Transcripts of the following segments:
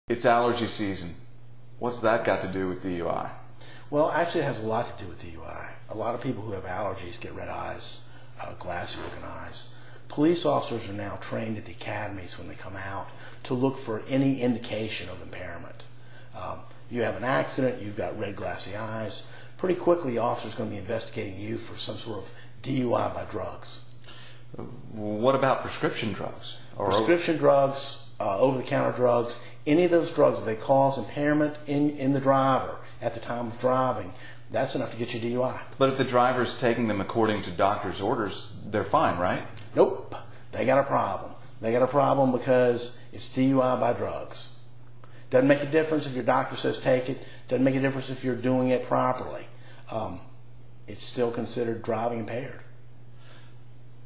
It's allergy season. What's that got to do with DUI? Well, actually, it has a lot to do with DUI. A lot of people who have allergies get red eyes, glassy-looking eyes. Police officers are now trained at the academies when they come out to look for any indication of impairment. You have an accident, you've got red, glassy eyes. Pretty quickly, the officer's going to be investigating you for some sort of DUI by drugs. What about prescription drugs? Prescription drugs, over-the-counter drugs, any of those drugs, if they cause impairment in the driver at the time of driving, that's enough to get you DUI. But if the driver's taking them according to doctor's orders, they're fine, right? Nope. They got a problem. They got a problem because it's DUI by drugs. Doesn't make a difference if your doctor says take it. Doesn't make a difference if you're doing it properly. It's still considered driving impaired.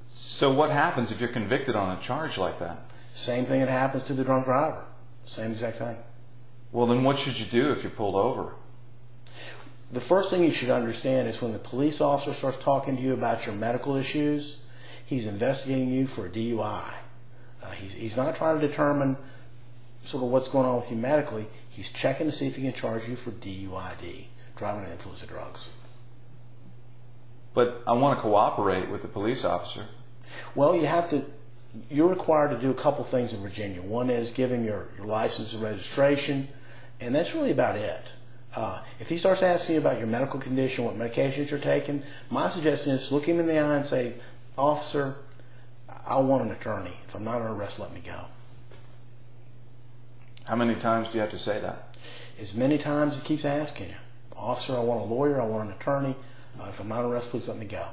So what happens if you're convicted on a charge like that? Same thing that happens to the drunk driver. Same exact thing. Well, then what should you do if you're pulled over? The first thing you should understand is when the police officer starts talking to you about your medical issues, he's investigating you for a DUI. He's not trying to determine sort of what's going on with you medically. He's checking to see if he can charge you for DUID, driving under the influence of drugs. But I want to cooperate with the police officer. Well, you're required to do a couple things in Virginia. One is giving your license and registration, and that's really about it. If he starts asking you about your medical condition, what medications you're taking, my suggestion is look him in the eye and say, "Officer, I want an attorney. If I'm not under arrest, let me go." How many times do you have to say that? As many times as he keeps asking you. "Officer, I want a lawyer. I want an attorney. If I'm not under arrest, please let me go."